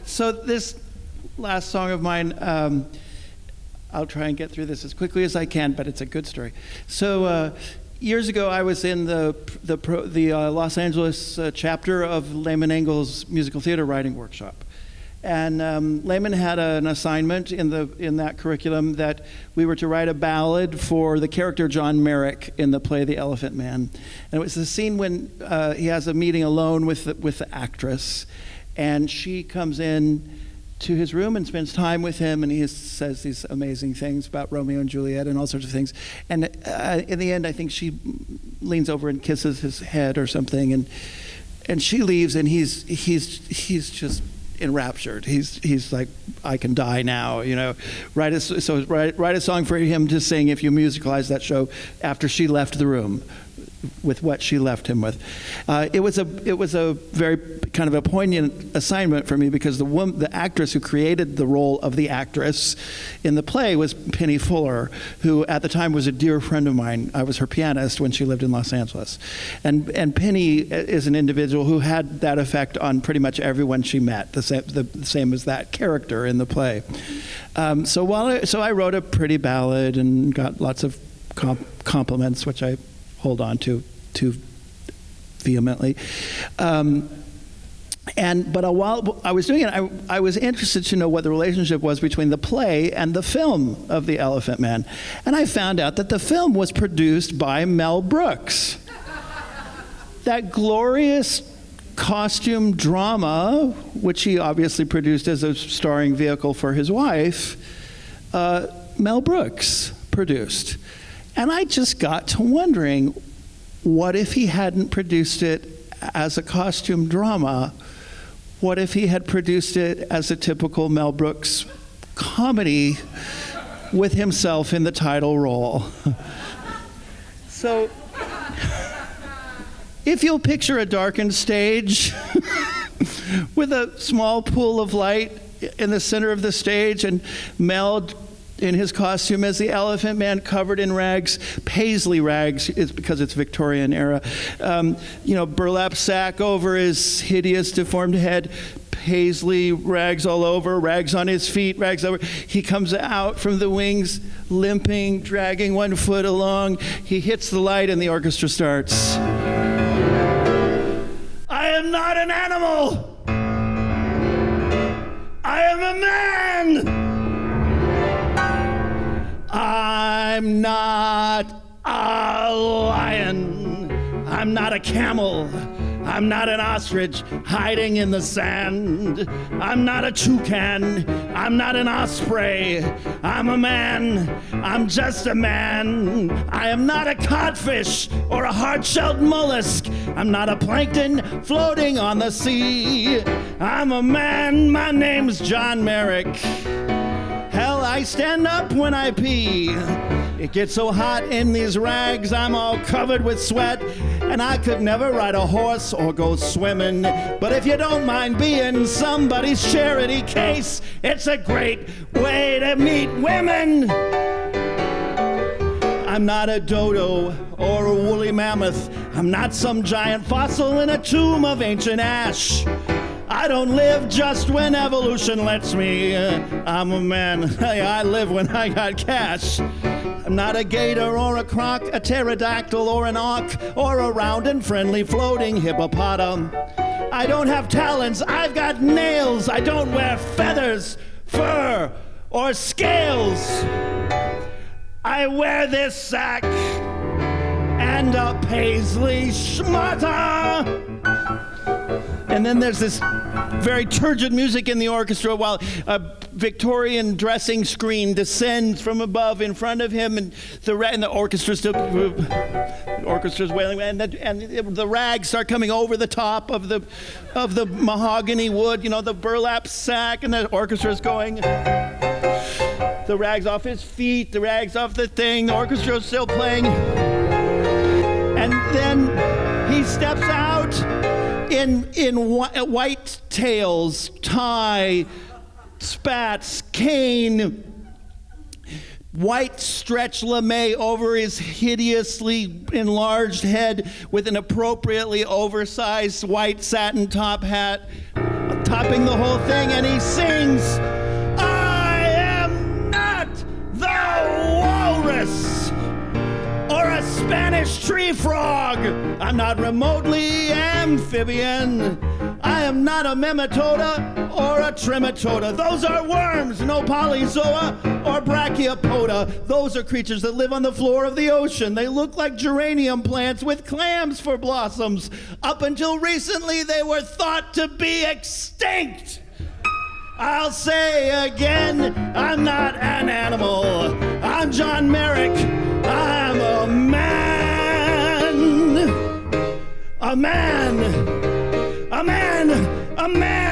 So this last song of mine, I'll try and get through this as quickly as I can, but it's a good story. So years ago, I was in the Los Angeles chapter of Lehman Engel's musical theater writing workshop. And Lehman had an assignment in that curriculum that we were to write a ballad for the character John Merrick in the play The Elephant Man. And it was the scene when he has a meeting alone with the actress, and she comes in to his room and spends time with him, and he says these amazing things about Romeo and Juliet and all sorts of things. And in the end, I think she leans over and kisses his head or something, and she leaves, and he's just enraptured. He's like, I can die now, you know. Write a song for him to sing if you musicalize that show after she left the room with what she left him with. It was a very kind of a poignant assignment for me because the actress who created the role of the actress in the play was Penny Fuller, who at the time was a dear friend of mine. I was her pianist when she lived in Los Angeles. And Penny is an individual who had that effect on pretty much everyone she met, the same as that character in the play. So I wrote a pretty ballad and got lots of compliments, which I hold on to vehemently. But while I was doing it, I was interested to know what the relationship was between the play and the film of The Elephant Man. And I found out that the film was produced by Mel Brooks. That glorious costume drama, which he obviously produced as a starring vehicle for his wife, Mel Brooks produced. And I just got to wondering, what if he hadn't produced it as a costume drama? What if he had produced it as a typical Mel Brooks comedy with himself in the title role? So, if you'll picture a darkened stage with a small pool of light in the center of the stage, and Mel in his costume as the Elephant Man, covered in rags, paisley rags, is because it's Victorian era. Burlap sack over his hideous deformed head, paisley rags all over, rags on his feet, rags over. He comes out from the wings, limping, dragging one foot along. He hits the light and the orchestra starts. I am not an animal. I am a man. I'm not a lion. I'm not a camel. I'm not an ostrich hiding in the sand. I'm not a toucan. I'm not an osprey. I'm a man. I'm just a man. I am not a codfish or a hard-shelled mollusk. I'm not a plankton floating on the sea. I'm a man. My name's John Merrick. Hell, I stand up when I pee. It gets so hot in these rags, I'm all covered with sweat, and I could never ride a horse or go swimming. But if you don't mind being somebody's charity case, it's a great way to meet women. I'm not a dodo or a woolly mammoth. I'm not some giant fossil in a tomb of ancient ash. I don't live just when evolution lets me. I'm a man. I live when I got cash. I'm not a gator or a croc, a pterodactyl or an auk, or a round and friendly floating hippopotam. I don't have talons, I've got nails. I don't wear feathers, fur, or scales. I wear this sack and a paisley schmata. And then there's this very turgid music in the orchestra while a Victorian dressing screen descends from above in front of him, and the orchestra's wailing, and the rags start coming over the top of the mahogany wood, the burlap sack, and the orchestra's going. The rags off his feet, the rags off the thing, the orchestra's still playing. And then he steps out in white tails, tie, spats, cane, white stretch lame over his hideously enlarged head with an appropriately oversized white satin top hat, topping the whole thing, and he sings, I am not the walrus or a Spanish tree frog. I'm not remotely amphibian. I am not a nematoda or a trematoda. Those are worms, no polyzoa or brachiopoda. Those are creatures that live on the floor of the ocean. They look like geranium plants with clams for blossoms. Up until recently, they were thought to be extinct. I'll say again, I'm not an animal. I'm John Merrick. I'm a man. A man. A man. A man.